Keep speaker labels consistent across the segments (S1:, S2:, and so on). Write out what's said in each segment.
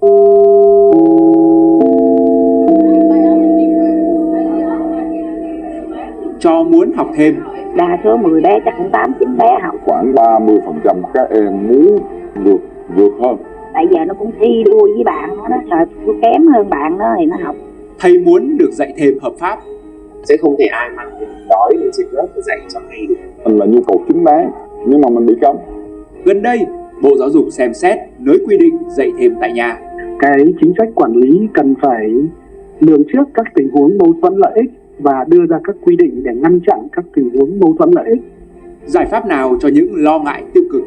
S1: Cho muốn học thêm,
S2: đa số 10 bé chắc cũng 8-9 bé học.
S3: Khoảng 30% các em muốn vượt hơn.
S2: Tại giờ nó cũng thi đua với bạn nó rồi kém hơn bạn đó thì nó học.
S1: thầy muốn được dạy thêm hợp pháp.
S4: Sẽ không thể ai mang đói lên trên lớp để dạy cho hay được.
S3: Mình là nhu cầu chính đáng nhưng mà mình bị cấm.
S1: Gần đây, Bộ Giáo dục xem xét nới quy định dạy thêm tại nhà.
S5: Cái chính sách quản lý cần phải lường trước các tình huống mâu thuẫn lợi ích và đưa ra các quy định để ngăn chặn các tình huống mâu thuẫn lợi ích.
S1: Giải pháp nào cho những lo ngại tiêu cực?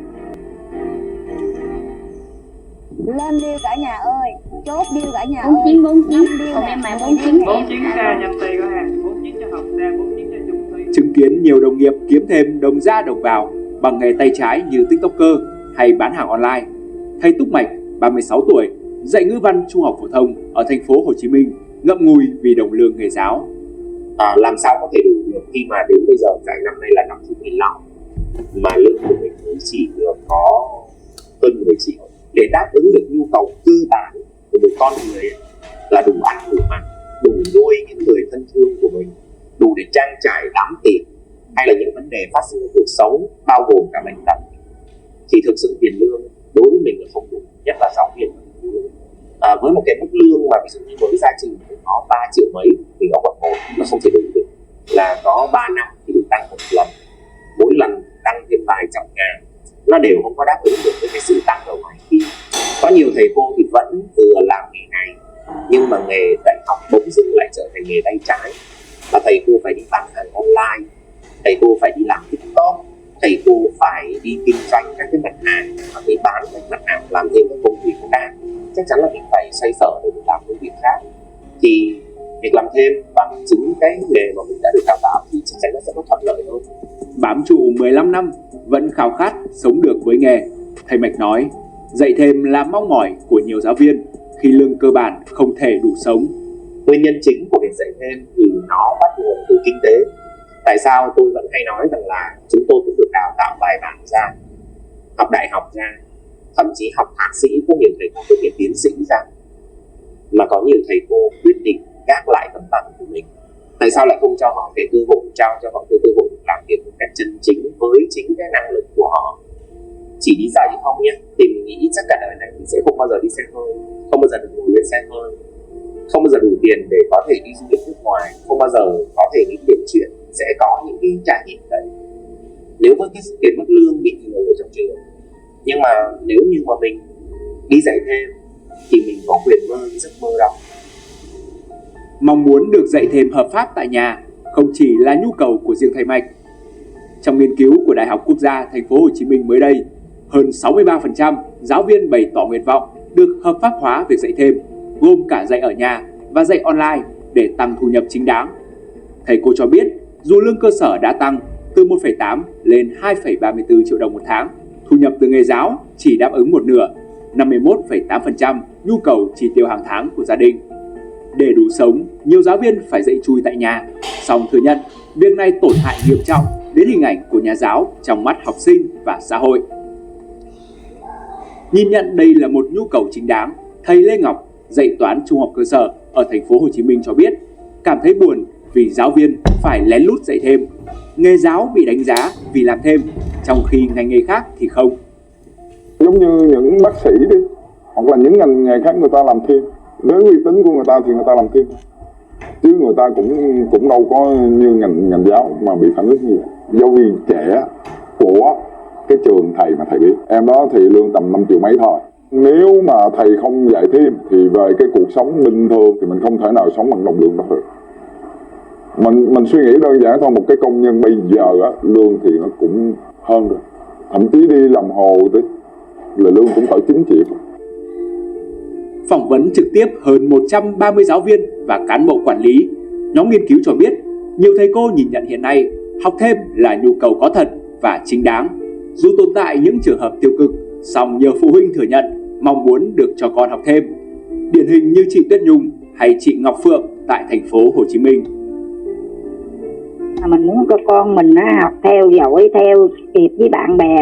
S6: Lên điêu cả nhà ơi, chốt điêu cả nhà
S2: 49
S6: ơi.
S2: 49
S6: Còn em mày 49
S7: 49k nhập tiền rồi ha, 49 cho học ra, 49 cho dùng tiền.
S1: Chứng kiến nhiều đồng nghiệp kiếm thêm đồng ra đồng vào bằng nghề tay trái như TikToker hay bán hàng online. Thầy Túc Mạch, 36 tuổi, dạy ngữ văn trung học phổ thông ở thành phố Hồ Chí Minh, ngậm ngùi vì đồng lương nghề giáo.
S4: Làm sao có thể đủ được khi mà đến bây giờ tại năm nay là năm thứ 15 mà lương của mình mới chỉ được có hơn 10 triệu để đáp ứng được nhu cầu cơ bản của một con người là đủ ăn đủ mặc, đủ nuôi những người thân thương của mình, đủ để trang trải đám tiệc hay là những vấn đề phát sinh trong cuộc sống bao gồm cả bệnh tật, thì thực sự tiền lương đối với mình là không đủ, nhất là giáo viên. Với một cái mức lương mà ví dụ như với gia trình có 3 triệu mấy thì ở bậc 1 nó không thể đủ được, là có 3 năm thì được tăng một lần, mỗi lần tăng thêm vài trăm ngàn, nó đều không có đáp ứng được với cái sự tăng ở ngoài kia. Có nhiều thầy cô thì vẫn vừa làm nghề này nhưng mà nghề dạy học bỗng dưng lại trở thành nghề tay trái, và thầy cô phải đi bán hàng online, thầy cô phải đi làm TikTok, thầy cô phải đi kinh doanh các cái mặt hàng và đi bán các mặt hàng, làm thêm các công việc khác. Chắc chắn là mình phải xoay sở để mình làm công việc khác, thì việc làm thêm bằng chính cái nghề mà mình đã được đào tạo thì chắc chắn nó sẽ có thuận lợi hơn.
S1: Bám trụ 15 năm vẫn khao khát sống được với nghề. Thầy Mạch nói, dạy thêm là mong mỏi của nhiều giáo viên khi lương cơ bản không thể đủ sống.
S4: Nguyên nhân chính của việc dạy thêm thì nó bắt nguồn từ kinh tế. Tại sao tôi vẫn hay nói rằng là chúng tôi cũng được đào tạo bài bản ra, học đại học ra, thậm chí học thạc sĩ, có nhiều thầy cô tốt nghiệp tiến sĩ ra, mà có nhiều thầy cô quyết định gác lại tấm bằng của mình. Tại sao lại không cho họ cái cơ hội, trao cho họ cái cơ hội làm việc một cách chân chính với chính cái năng lực của họ? Chỉ đi dạy không nhé, thì mình nghĩ chắc cả đời này mình sẽ không bao giờ đi xe hơi, không bao giờ được ngồi lên xe hơi, không bao giờ đủ tiền để có thể đi du lịch nước ngoài, không bao giờ có thể nghĩ đến chuyện sẽ có những cái trải nghiệm đấy nếu với cái mức lương bị nhiều ở trong trường. Nhưng mà nếu như mà mình đi dạy thêm thì mình có quyền mơ giấc mơ đó.
S1: Mong muốn được dạy thêm hợp pháp tại nhà không chỉ là nhu cầu của riêng thầy Mạch. Trong nghiên cứu của Đại học Quốc gia Thành phố Hồ Chí Minh mới đây, hơn 63% giáo viên bày tỏ nguyện vọng được hợp pháp hóa việc dạy thêm, gồm cả dạy ở nhà và dạy online để tăng thu nhập chính đáng. Thầy cô cho biết, dù lương cơ sở đã tăng từ 1,8 lên 2,34 triệu đồng một tháng, thu nhập từ nghề giáo chỉ đáp ứng một nửa, 51,8% nhu cầu chi tiêu hàng tháng của gia đình. Để đủ sống, nhiều giáo viên phải dạy chui tại nhà, song thừa nhận việc này tổn hại nghiêm trọng đến hình ảnh của nhà giáo trong mắt học sinh và xã hội. Nhìn nhận đây là một nhu cầu chính đáng, thầy Lê Ngọc, dạy toán trung học cơ sở ở thành phố Hồ Chí Minh cho biết, cảm thấy buồn vì giáo viên phải lén lút dạy thêm. Nghề giáo bị đánh giá vì làm thêm, trong khi ngành nghề khác thì không.
S3: Giống như những bác sĩ đi, hoặc là những ngành nghề khác người ta làm thêm, với uy tín của người ta thì người ta làm thêm, chứ người ta cũng đâu có như ngành giáo mà bị phản ứng như vậy. Giáo viên trẻ của cái trường thầy mà thầy biết, em đó thì lương tầm 5 triệu mấy thôi. Nếu mà thầy không dạy thêm thì về cái cuộc sống bình thường thì mình không thể nào sống bằng đồng lương đó được. Mình suy nghĩ đơn giản thôi, một cái công nhân bây giờ á, lương thì nó cũng hơn rồi. Thậm chí đi làm hồ tí là lương cũng cỡ 9 triệu.
S1: Phỏng vấn trực tiếp hơn 130 giáo viên và cán bộ quản lý, nhóm nghiên cứu cho biết nhiều thầy cô nhìn nhận hiện nay học thêm là nhu cầu có thật và chính đáng. Dù tồn tại những trường hợp tiêu cực, song nhiều phụ huynh thừa nhận mong muốn được cho con học thêm. Điển hình như chị Tuyết Nhung hay chị Ngọc Phượng tại thành phố Hồ Chí Minh.
S2: Mình muốn cho con mình học theo, giỏi theo, kịp với bạn bè.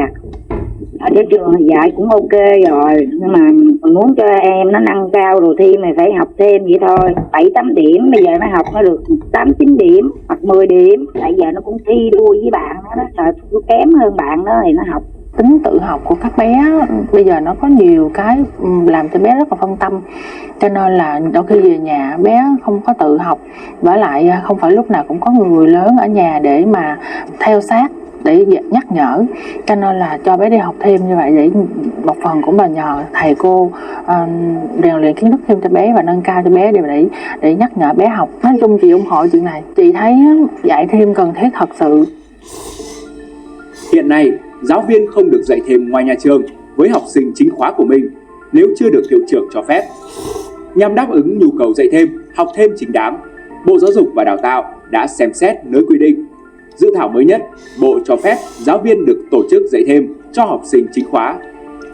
S2: Ở trên trường thì dạy cũng ok rồi, nhưng mà mình muốn cho em nó nâng cao rồi thi mày phải học thêm vậy thôi. 7-8 điểm, bây giờ nó học nó được 8-9 điểm hoặc 10 điểm. Tại giờ nó cũng thi đua với bạn nó đó, sợ nó kém hơn bạn đó thì nó học.
S8: Tính tự học của các bé bây giờ nó có nhiều cái làm cho bé rất là phân tâm, cho nên là đôi khi về nhà bé không có tự học, và lại không phải lúc nào cũng có người lớn ở nhà để mà theo sát để nhắc nhở, cho nên là cho bé đi học thêm như vậy để một phần cũng là nhờ thầy cô rèn luyện kiến thức thêm cho bé và nâng cao cho bé để nhắc nhở bé học. Nói chung chị ủng hộ chuyện này, chị thấy dạy thêm cần thiết thật sự.
S1: Hiện nay, giáo viên không được dạy thêm ngoài nhà trường với học sinh chính khóa của mình nếu chưa được hiệu trưởng cho phép. Nhằm đáp ứng nhu cầu dạy thêm, học thêm chính đáng, Bộ Giáo dục và Đào tạo đã xem xét nới quy định. Dự thảo mới nhất, Bộ cho phép giáo viên được tổ chức dạy thêm cho học sinh chính khóa.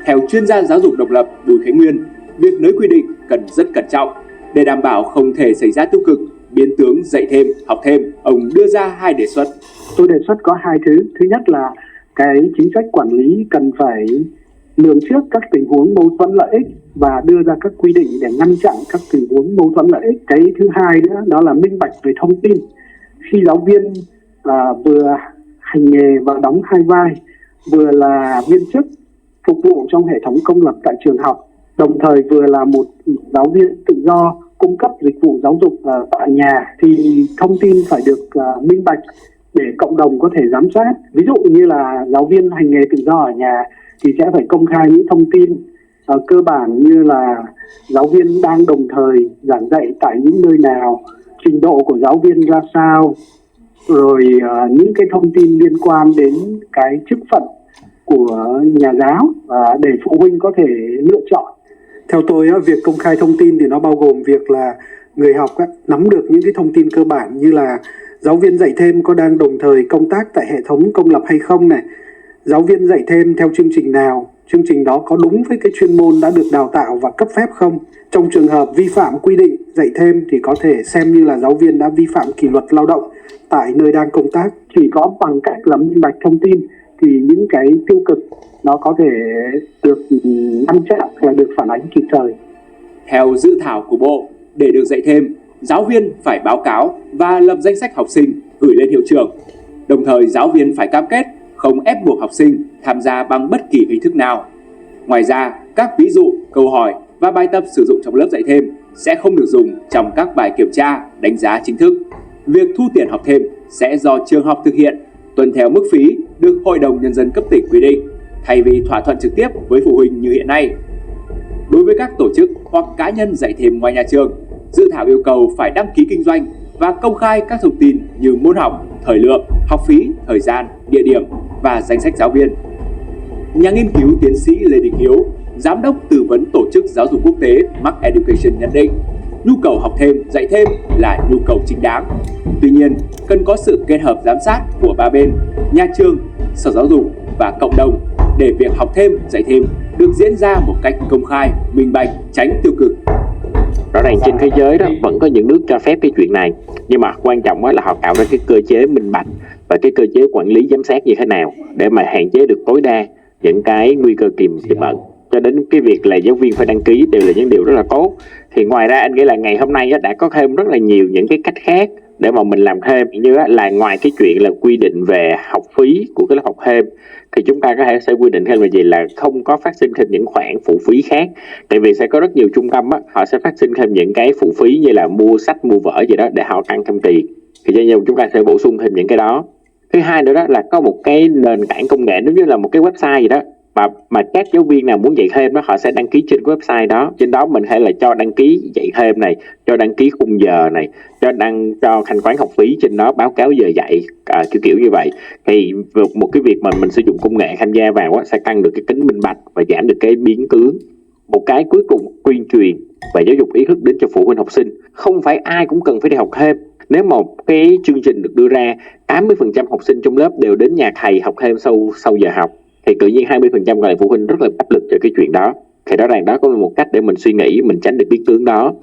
S1: Theo chuyên gia giáo dục độc lập Bùi Khánh Nguyên, việc nới quy định cần rất cẩn trọng để đảm bảo không thể xảy ra tiêu cực, biến tướng dạy thêm, học thêm. Ông đưa ra 2 đề xuất.
S5: Tôi đề xuất có 2 thứ. Thứ nhất là cái chính sách quản lý cần phải lường trước các tình huống mâu thuẫn lợi ích và đưa ra các quy định để ngăn chặn các tình huống mâu thuẫn lợi ích. Cái thứ hai nữa đó là minh bạch về thông tin. Khi giáo viên vừa hành nghề và đóng 2 vai, vừa là viên chức phục vụ trong hệ thống công lập tại trường học, đồng thời vừa là một giáo viên tự do cung cấp dịch vụ giáo dục tại nhà, thì thông tin phải được minh bạch để cộng đồng có thể giám sát. Ví dụ như là giáo viên hành nghề tự do ở nhà thì sẽ phải công khai những thông tin cơ bản như là giáo viên đang đồng thời giảng dạy tại những nơi nào, trình độ của giáo viên ra sao, rồi những cái thông tin liên quan đến cái chức phận của nhà giáo để phụ huynh có thể lựa chọn. Theo tôi, việc công khai thông tin thì nó bao gồm việc là người học nắm được những cái thông tin cơ bản như là giáo viên dạy thêm có đang đồng thời công tác tại hệ thống công lập hay không này, giáo viên dạy thêm theo chương trình nào, chương trình đó có đúng với cái chuyên môn đã được đào tạo và cấp phép không. Trong trường hợp vi phạm quy định dạy thêm thì có thể xem như là giáo viên đã vi phạm kỷ luật lao động tại nơi đang công tác. Chỉ có bằng cách là minh bạch thông tin thì những cái tiêu cực nó có thể được ngăn chặn và được phản ánh kịp thời.
S1: Theo dự thảo của Bộ, để được dạy thêm, giáo viên phải báo cáo và lập danh sách học sinh gửi lên hiệu trưởng. Đồng thời giáo viên phải cam kết không ép buộc học sinh tham gia bằng bất kỳ hình thức nào. Ngoài ra, các ví dụ, câu hỏi và bài tập sử dụng trong lớp dạy thêm sẽ không được dùng trong các bài kiểm tra, đánh giá chính thức. Việc thu tiền học thêm sẽ do trường học thực hiện, tuân theo mức phí được Hội đồng Nhân dân cấp tỉnh quy định, thay vì thỏa thuận trực tiếp với phụ huynh như hiện nay. Đối với các tổ chức hoặc cá nhân dạy thêm ngoài nhà trường, dự thảo yêu cầu phải đăng ký kinh doanh và công khai các thông tin như môn học, thời lượng, học phí, thời gian, địa điểm và danh sách giáo viên. Nhà nghiên cứu tiến sĩ Lê Đình Hiếu, Giám đốc tư vấn tổ chức giáo dục quốc tế Mac Education nhận định, nhu cầu học thêm, dạy thêm là nhu cầu chính đáng. Tuy nhiên, cần có sự kết hợp giám sát của 3 bên, nhà trường, sở giáo dục và cộng đồng để việc học thêm, dạy thêm được diễn ra một cách công khai, minh bạch, tránh tiêu cực.
S9: Rõ ràng trên thế giới đó vẫn có những nước cho phép cái chuyện này, nhưng mà quan trọng là họ tạo ra cái cơ chế minh bạch và cái cơ chế quản lý giám sát như thế nào để mà hạn chế được tối đa những cái nguy cơ tiềm ẩn. Cho đến cái việc là giáo viên phải đăng ký đều là những điều rất là tốt. Thì ngoài ra anh nghĩ là ngày hôm nay đã có thêm rất là nhiều những cái cách khác để mà mình làm thêm, như là ngoài cái chuyện là quy định về học phí của cái lớp học thêm thì chúng ta có thể sẽ quy định thêm về gì là không có phát sinh thêm những khoản phụ phí khác. Tại vì sẽ có rất nhiều trung tâm họ sẽ phát sinh thêm những cái phụ phí như là mua sách, mua vở gì đó để họ tăng thêm tiền. Thì cho nên chúng ta sẽ bổ sung thêm những cái đó. Thứ hai nữa đó là có một cái nền tảng công nghệ, giống như là một cái website gì đó mà các giáo viên nào muốn dạy thêm đó họ sẽ đăng ký trên cái website đó. Trên đó mình hay là cho đăng ký dạy thêm này, cho đăng ký khung giờ này, cho thanh toán học phí trên đó, báo cáo giờ dạy, kiểu như vậy. Thì một cái việc mà mình sử dụng công nghệ tham gia vào sẽ tăng được cái tính minh bạch và giảm được cái biến tướng. Một cái cuối cùng, tuyên truyền và giáo dục ý thức đến cho phụ huynh học sinh. Không phải ai cũng cần phải đi học thêm. Nếu một cái chương trình được đưa ra 80% học sinh trong lớp đều đến nhà thầy học thêm sau giờ học, thì tự nhiên 20% còn lại phụ huynh rất là áp lực cho cái chuyện đó. Thì rõ ràng đó có một cách để mình suy nghĩ, mình tránh được biến tướng đó.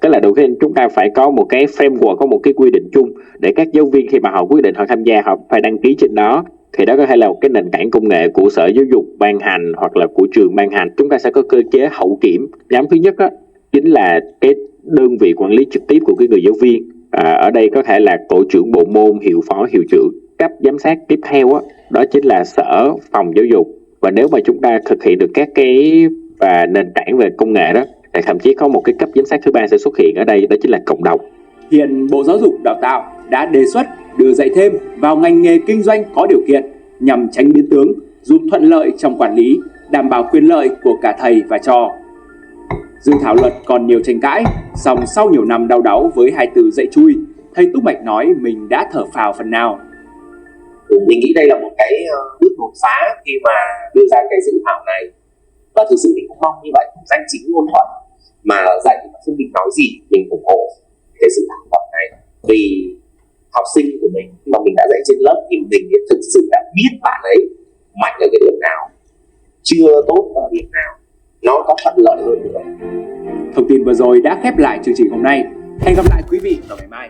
S9: Cái là đầu tiên chúng ta phải có một cái framework, có một cái quy định chung để các giáo viên khi mà họ quyết định họ tham gia, họ phải đăng ký trên đó. thì đó có thể là một cái nền tảng công nghệ của Sở Giáo dục ban hành hoặc là của trường ban hành. Chúng ta sẽ có cơ chế hậu kiểm. Nhóm thứ nhất đó, chính là cái đơn vị quản lý trực tiếp của cái người giáo viên. Ở đây có thể là tổ trưởng bộ môn, hiệu phó, hiệu trưởng. Cấp giám sát tiếp theo đó chính là Sở Phòng Giáo dục. Và nếu mà chúng ta thực hiện được các cái nền tảng về công nghệ đó, thì thậm chí có một cái cấp giám sát thứ ba sẽ xuất hiện ở đây, đó chính là cộng đồng.
S1: Hiện Bộ Giáo dục Đào tạo đã đề xuất đưa dạy thêm vào ngành nghề kinh doanh có điều kiện nhằm tránh biến tướng, giúp thuận lợi trong quản lý, đảm bảo quyền lợi của cả thầy và trò. Dự thảo luật còn nhiều tranh cãi, song sau nhiều năm đau đáu với hai từ dạy chui, thầy Túc Mạch nói mình đã thở phào phần nào.
S4: Mình nghĩ đây là một cái bước đột phá khi mà đưa ra cái dự thảo này, và thực sự mình cũng mong như vậy, danh chính ngôn thuận mà dạy mà không định nói gì, mình ủng hộ cái dự thảo luật này. Vì học sinh của mình mà mình đã dạy trên lớp thì mình thực sự đã biết bạn ấy mạnh ở cái điểm nào, chưa tốt ở điểm nào, nó có thuận lợi hơn nữa.
S1: Thông tin vừa rồi đã khép lại chương trình hôm nay. Hẹn gặp lại quý vị vào ngày mai.